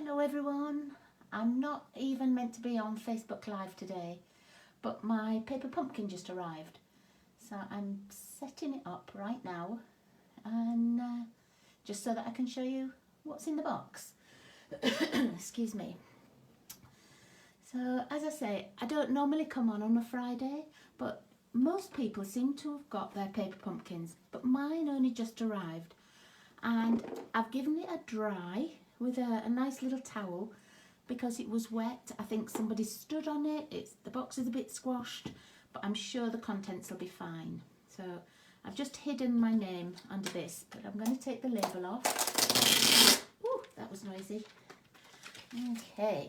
Hello everyone. I'm not even meant to be on Facebook Live today, but my paper pumpkin just arrived. So I'm setting it up right now, and just so that I can show you what's in the box. Excuse me. So as I say, I don't normally come on a Friday, but most people seem to have got their paper pumpkins, but mine only just arrived. And I've given it a dry with a nice little towel because it was wet. I think somebody stood on it. The box is a bit squashed, but I'm sure the contents will be fine. So I've just hidden my name under this, but I'm going to take the label off. Ooh, that was noisy. Okay.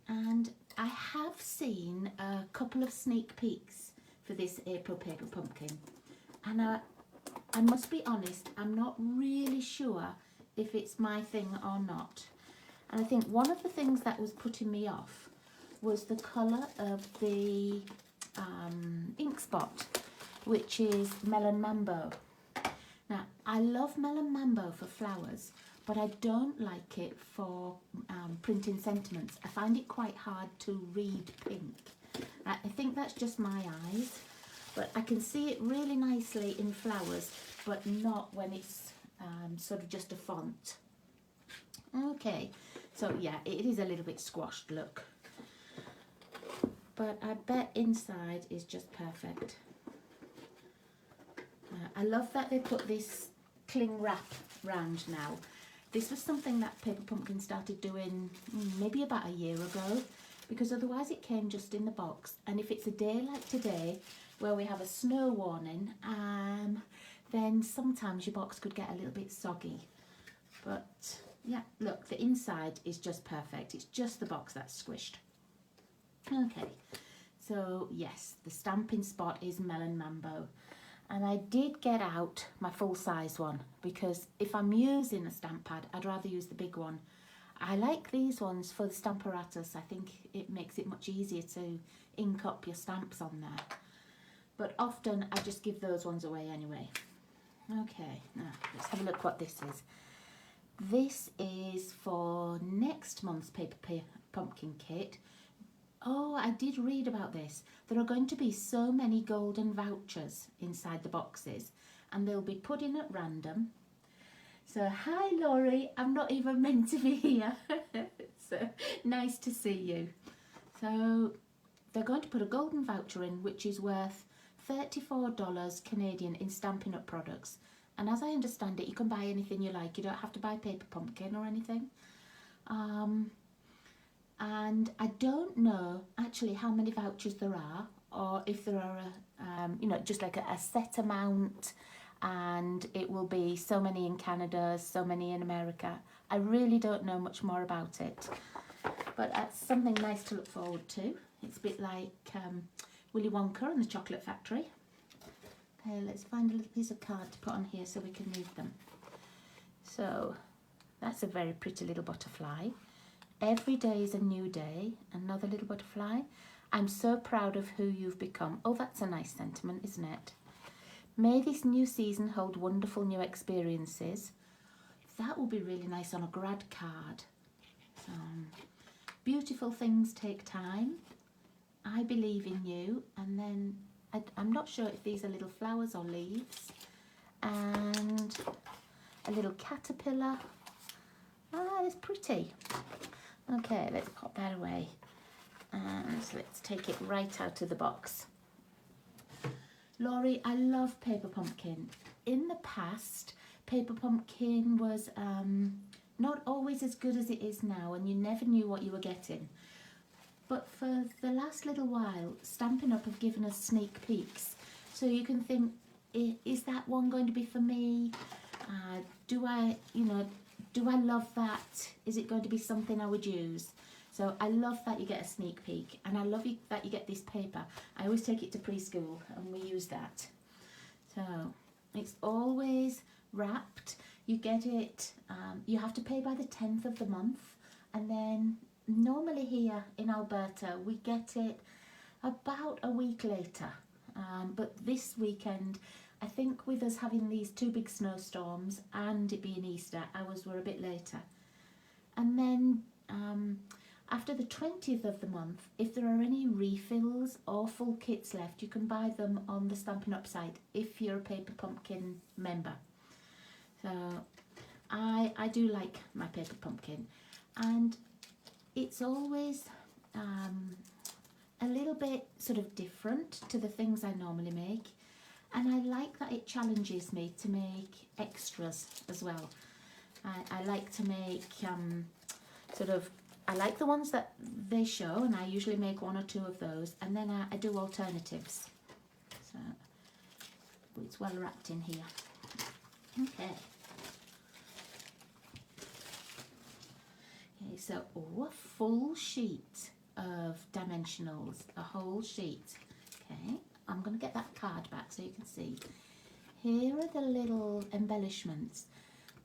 And I have seen a couple of sneak peeks for this April paper pumpkin, and I must be honest, I'm not really sure if it's my thing or not. And I think one of the things that was putting me off was the colour of the ink spot, which is Melon Mambo. Now, I love Melon Mambo for flowers, but I don't like it for printing sentiments. I find it quite hard to read pink. I think that's just my eyes, but I can see it really nicely in flowers, but not when it's sort of just a font. Okay, so yeah, it is a little bit squashed, look. But I bet inside is just perfect. I love that they put this cling wrap round now. This was something that Paper Pumpkin started doing maybe about a year ago, because otherwise it came just in the box. And if it's a day like today where we have a snow warning, then sometimes your box could get a little bit soggy. But yeah, look, the inside is just perfect. It's just the box that's squished. Okay, so yes, the stamping spot is Melon Mambo. And I did get out my full-size one, because if I'm using a stamp pad, I'd rather use the big one. I like these ones for the Stamparatus. I think it makes it much easier to ink up your stamps on there. But often I just give those ones away anyway. Okay, now let's have a look what this is. This is for next month's paper pumpkin kit. Oh, I did read about this. There are going to be so many golden vouchers inside the boxes, and they'll be put in at random. So, hi Laurie, I'm not even meant to be here. So, nice to see you. So, they're going to put a golden voucher in, which is worth $34 Canadian in Stampin' Up products. And as I understand it, you can buy anything you like. You don't have to buy paper pumpkin or anything. And I don't know actually how many vouchers there are, or if there are you know, just like a set amount, and it will be so many in Canada, so many in America. I really don't know much more about it, but that's something nice to look forward to. It's a bit like Willy Wonka and the Chocolate Factory. Okay, let's find a little piece of card to put on here so we can move them. So that's a very pretty little butterfly. Every day is a new day. Another little butterfly. I'm so proud of who you've become. Oh, that's a nice sentiment, isn't it? May this new season hold wonderful new experiences. That will be really nice on a grad card. Beautiful things take time. I believe in you. And then I'm not sure if these are little flowers or leaves. And a little caterpillar. Ah, it's pretty. Okay, let's pop that away. And let's take it right out of the box. Laurie, I love Paper Pumpkin. In the past, Paper Pumpkin was not always as good as it is now, and you never knew what you were getting. But for the last little while, Stampin' Up have given us sneak peeks. So you can think, is that one going to be for me? Do I love that? Is it going to be something I would use? So I love that you get a sneak peek, and I love that you get this paper. I always take it to preschool and we use that. So it's always wrapped. You get it, you have to pay by the 10th of the month, and then normally here in Alberta we get it about a week later, but this weekend, I think with us having these two big snowstorms and it being Easter, ours were a bit later. And then after the 20th of the month, if there are any refills or full kits left, you can buy them on the Stampin' Up site if you're a Paper Pumpkin member. So I do like my Paper Pumpkin, and it's always a little bit sort of different to the things I normally make, and I like that it challenges me to make extras as well. I like to make I like the ones that they show, and I usually make 1 or 2 of those, and then I do alternatives. So it's well wrapped in here. Okay. Okay, so a full sheet of dimensionals, a whole sheet. Okay, I'm going to get that card back so you can see. Here are the little embellishments.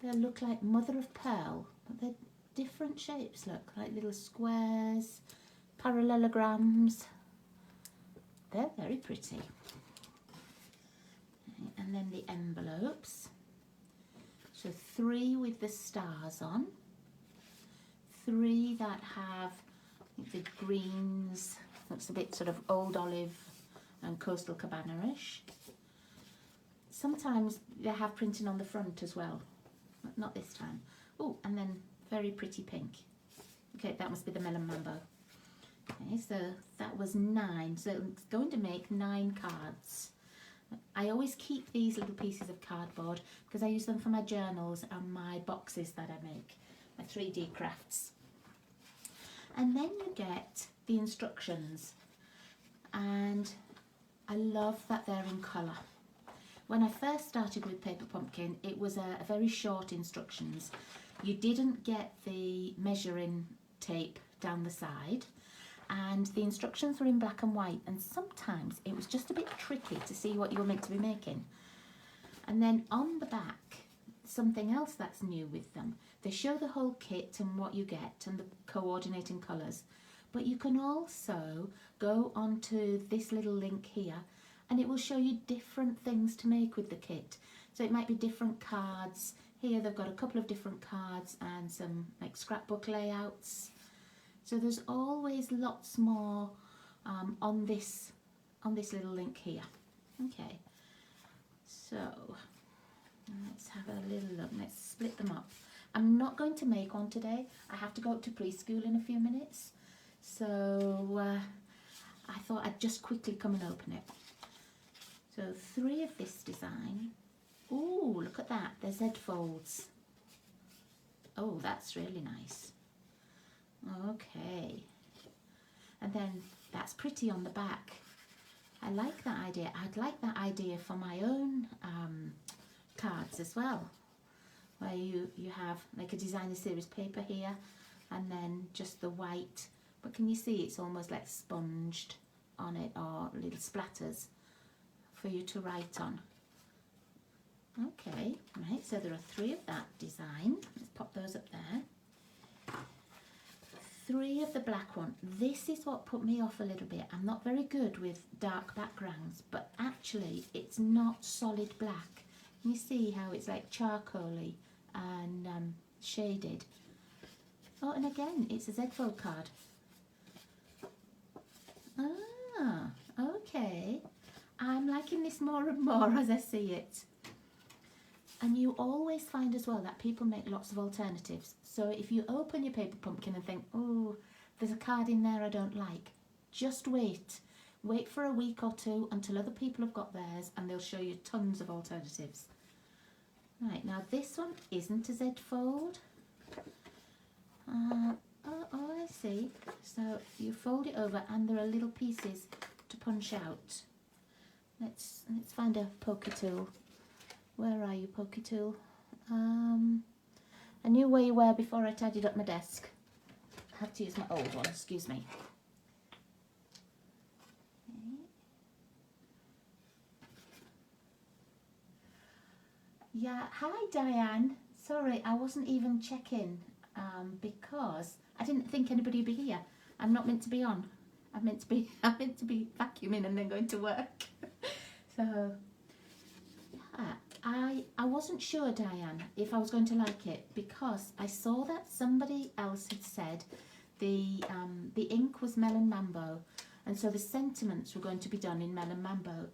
They look like mother of pearl, but they're different shapes, look, like little squares, parallelograms. They're very pretty. Okay, and then the envelopes. So 3 with the stars on, 3 that have the greens, looks a bit sort of old olive and coastal cabana-ish. Sometimes they have printing on the front as well, but not this time. Oh, and then very pretty pink. Okay, that must be the Melon Mambo. Okay, so that was 9. So it's going to make 9 cards. I always keep these little pieces of cardboard because I use them for my journals and my boxes that I make, my 3D crafts. And then you get the instructions, and I love that they're in colour. When I first started with Paper Pumpkin, it was a very short instructions. You didn't get the measuring tape down the side, and the instructions were in black and white, and sometimes it was just a bit tricky to see what you were meant to be making. And then on the back, something else that's new with them, they show the whole kit and what you get and the coordinating colours, but you can also go onto this little link here and it will show you different things to make with the kit. So it might be different cards. Here they've got a couple of different cards and some like scrapbook layouts. So there's always lots more on this little link here. Okay, so let's have a little look. Let's split them up. I'm not going to make one today. I have to go up to preschool in a few minutes. So I thought I'd just quickly come and open it. So 3 of this design. Oh, look at that. They're Z folds. Oh, that's really nice. Okay. And then that's pretty on the back. I like that idea. I'd like that idea for my own cards as well, where you have like a designer series paper here and then just the white, but can you see it's almost like sponged on it, or little splatters for you to write on. Okay, right, so there are 3 of that design. Let's pop those up there. 3 of the black one. This is what put me off a little bit. I'm not very good with dark backgrounds, but actually it's not solid black. You see how it's like charcoaly and shaded. Oh, and again, it's a Z-fold card. Ah, okay. I'm liking this more and more as I see it. And you always find as well that people make lots of alternatives. So if you open your Paper Pumpkin and think, oh, there's a card in there I don't like, just wait. Wait for a week or 2 until other people have got theirs and they'll show you tons of alternatives. Right, now this one isn't a Z fold. Oh, I see. So you fold it over and there are little pieces to punch out. Let's find a pokey tool. Where are you, pokey tool? I knew where you were before I tidied up my desk. I have to use my old one, excuse me. Okay. Yeah, hi Diane. Sorry, I wasn't even checking because I didn't think anybody would be here. I'm not meant to be on. I'm meant to be vacuuming and then going to work. So, yeah. I wasn't sure, Diane, if I was going to like it, because I saw that somebody else had said the ink was Melon Mambo, and so the sentiments were going to be done in Melon Mambo,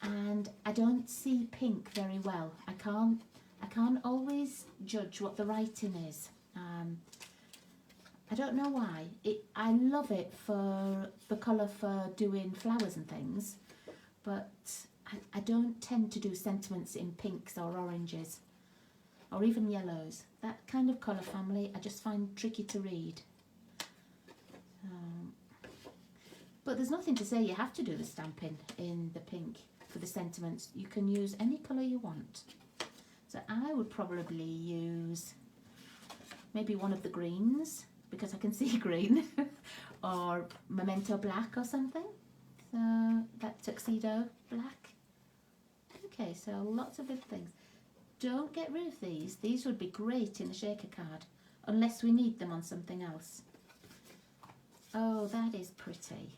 and I don't see pink very well. I can't always judge what the writing is. I don't know why. I love it for the colour for doing flowers and things, but I don't tend to do sentiments in pinks or oranges or even yellows. That kind of colour family I just find tricky to read. But there's nothing to say you have to do the stamping in the pink for the sentiments. You can use any colour you want. So I would probably use maybe one of the greens, because I can see green, or Memento Black or something. So that Tuxedo Black. Okay, so lots of good things. Don't get rid of these. These would be great in a shaker card, unless we need them on something else. Oh, that is pretty.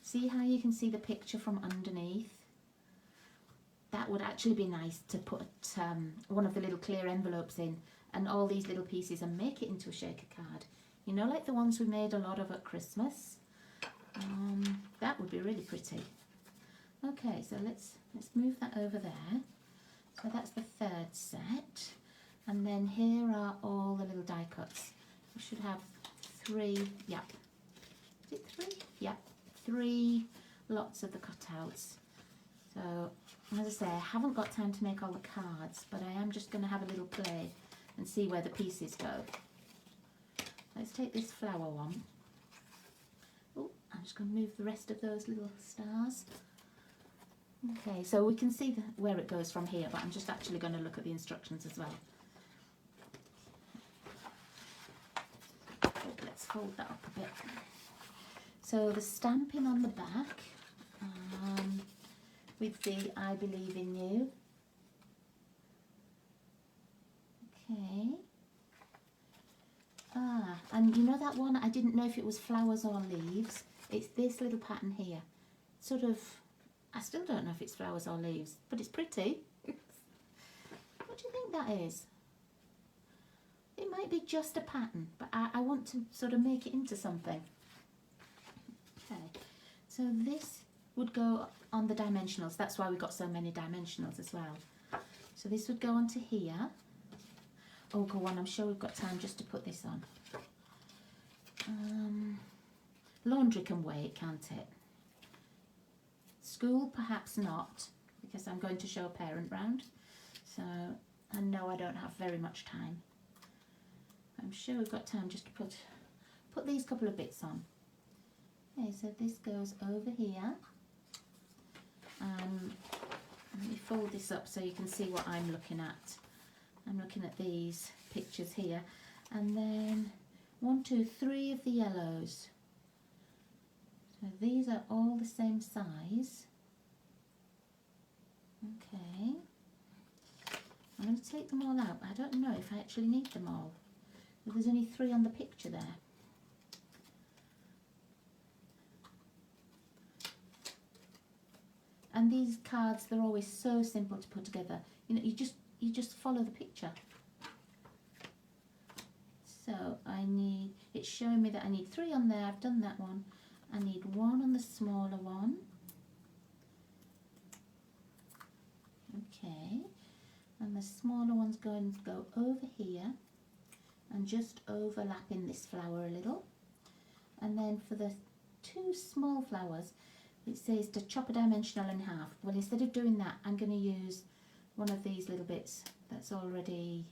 See how you can see the picture from underneath? That would actually be nice to put one of the little clear envelopes in and all these little pieces and make it into a shaker card. You know, like the ones we made a lot of at Christmas? That would be really pretty. Okay, so let's move that over there. So that's the third set. And then here are all the little die cuts. We should have 3, yep. Is it 3? Yep, 3 lots of the cutouts. So, as I say, I haven't got time to make all the cards, but I am just going to have a little play and see where the pieces go. Let's take this flower one. Oh, I'm just going to move the rest of those little stars. Okay, so we can see where it goes from here, but I'm just actually going to look at the instructions as well. Oh, let's fold that up a bit. So the stamping on the back, with the I believe in you. Okay. And you know that one, I didn't know if it was flowers or leaves. It's this little pattern here. Sort of, I still don't know if it's flowers or leaves, but it's pretty. What do you think that is? It might be just a pattern, but I want to sort of make it into something. Okay, so this would go on the dimensionals. That's why we've got so many dimensionals as well. So this would go onto here. Oh, go on, I'm sure we've got time just to put this on. Laundry can wait, can't it? School, perhaps not, because I'm going to show a parent round. So, I know I don't have very much time. I'm sure we've got time just to put these couple of bits on. Okay, so this goes over here. Let me fold this up so you can see what I'm looking at. I'm looking at these pictures here, and then 1, 2, 3 of the yellows. So these are all the same size. Okay, I'm going to take them all out. I don't know if I actually need them all. There's only 3 on the picture there. And these cards, they're always so simple to put together. You know, you just follow the picture. So it's showing me that I need 3 on there. I've done that one. I need 1 on the smaller one. Okay, and the smaller one's going to go over here and just overlapping this flower a little. And then for the 2 small flowers, it says to chop a dimensional in half. Well, instead of doing that, I'm going to use one of these little bits that's already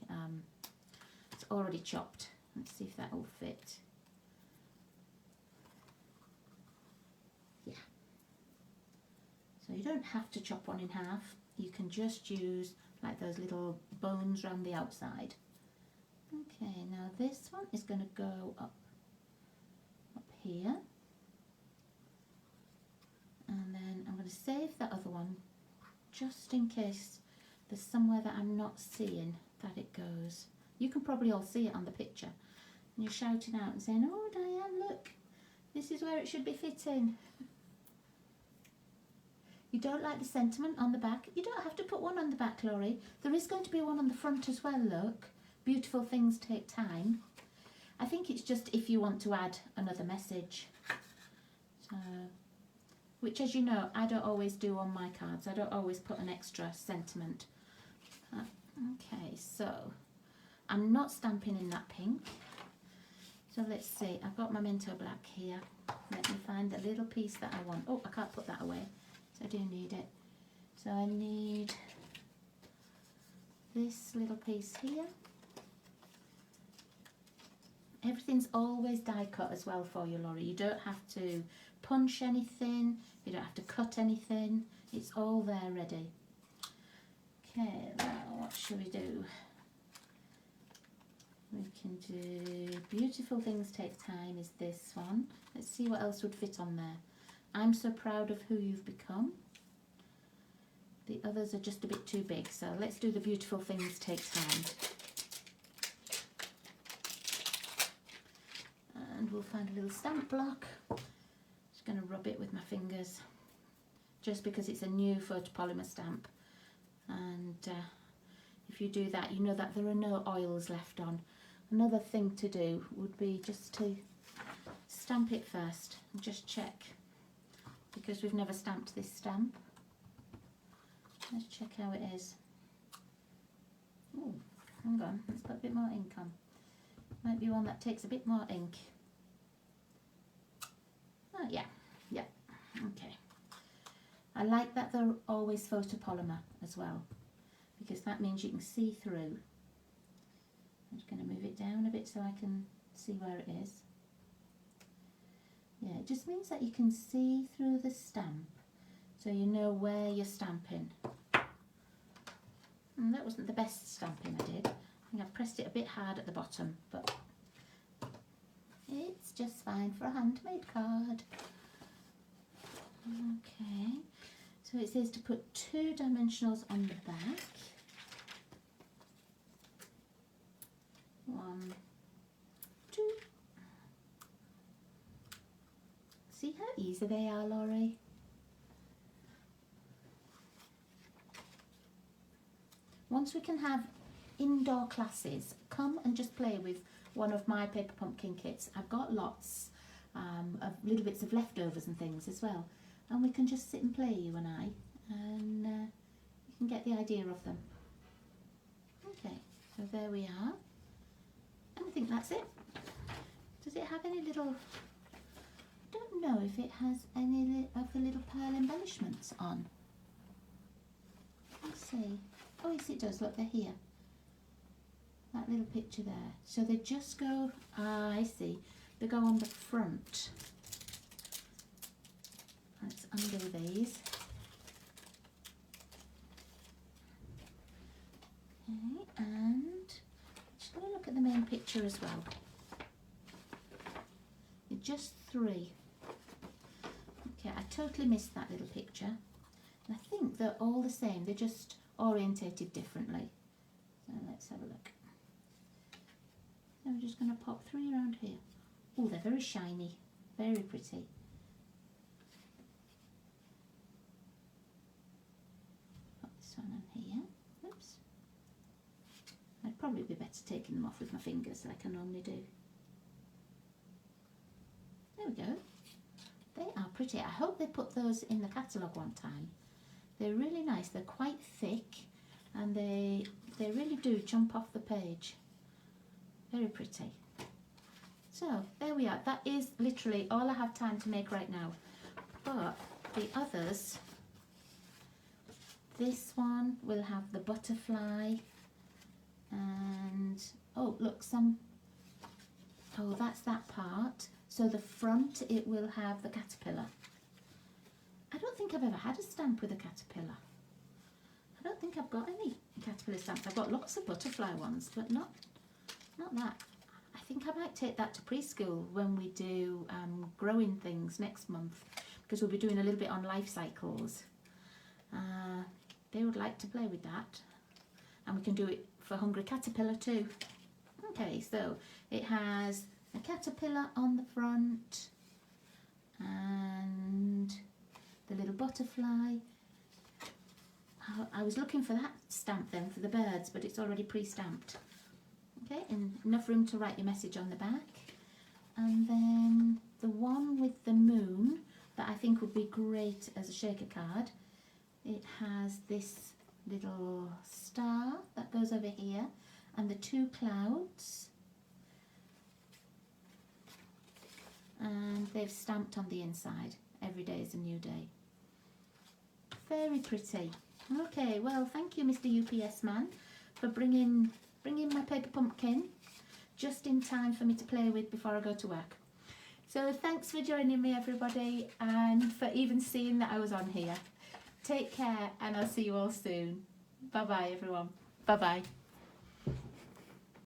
chopped. Let's see if that will fit. Yeah. So you don't have to chop one in half. You can just use like those little bones around the outside. Okay, now this one is going to go up here. And then I'm going to save that other one just in case there's somewhere that I'm not seeing that it goes. You can probably all see it on the picture. And you're shouting out and saying, "Oh, Diane, look, this is where it should be fitting." You don't like the sentiment on the back? You don't have to put one on the back, Laurie. There is going to be one on the front as well, look. Beautiful things take time. I think it's just if you want to add another message. So, which, as you know, I don't always do on my cards. I don't always put an extra sentiment. Okay, so I'm not stamping in that pink. So let's see, I've got my Mento black here. Let me find the little piece that I want. Oh, I can't put that away, so I do need it. So I need this little piece here. Everything's always die cut as well for you, Laurie. You don't have to punch anything, you don't have to cut anything. It's all there ready. Okay, now what should we do? We can do Beautiful Things Take Time is this one. Let's see what else would fit on there. I'm so proud of who you've become. The others are just a bit too big, so let's do the Beautiful Things Take Time. And we'll find a little stamp block. Just going to rub it with my fingers, just because it's a new photopolymer stamp. And if you do that, you know that there are no oils left on. Another thing to do would be just to stamp it first and just check, because we've never stamped this stamp. Let's check how it is. Oh, hang on, it's got a bit more ink on. Might be one that takes a bit more ink. Oh yeah, yeah, okay. I like that they're always photopolymer as well, because that means you can see through. I'm just going to move it down a bit so I can see where it is. Yeah, it just means that you can see through the stamp, so you know where you're stamping. And that wasn't the best stamping I did. I think I pressed it a bit hard at the bottom, but it's just fine for a handmade card. Okay, so it says to put 2 dimensionals on the back. 1, 2. See how easy they are, Laurie? Once we can have indoor classes, come and just play with one of my paper pumpkin kits. I've got lots of little bits of leftovers and things as well, and we can just sit and play, you and I, and you can get the idea of them. Okay, so there we are, and I think that's it. Does it have any little, I don't know if it has any of the little pearl embellishments on. Let's see. Oh yes, it does, look, they're here. That little picture there. So they just go, I see, they go on the front. Let's undo these. Okay, and just have a look at the main picture as well. It's just 3. Okay, I totally missed that little picture. And I think they're all the same, they're just orientated differently. So let's have a look. So I'm just going to pop 3 around here. Oh, they're very shiny, very pretty. Put this one on here. Oops. I'd probably be better taking them off with my fingers like I normally do. There we go. They are pretty. I hope they put those in the catalogue one time. They're really nice. They're quite thick, and they really do jump off the page. Very pretty. So there we are. That is literally all I have time to make right now. But the others, this one will have the butterfly, and oh look, oh that's that part. So the front, it will have the caterpillar. I don't think I've ever had a stamp with a caterpillar. I don't think I've got any caterpillar stamps. I've got lots of butterfly ones, but not that. I think I might take that to preschool when we do growing things next month, because we'll be doing a little bit on life cycles. They would like to play with that, and we can do it for Hungry Caterpillar too. Okay, so it has a caterpillar on the front and the little butterfly. I was looking for that stamp then for the birds, but it's already pre-stamped. Okay, and enough room to write your message on the back. And then the one with the moon that I think would be great as a shaker card, it has this little star that goes over here and the two clouds, and they've stamped on the inside, every day is a new day. Very pretty. Okay, well, thank you, Mr. UPS man, for bringing my paper pumpkin just in time for me to play with before I go to work. So thanks for joining me, everybody, and for even seeing that I was on here. Take care, and I'll see you all soon. Bye-bye, everyone. Bye-bye.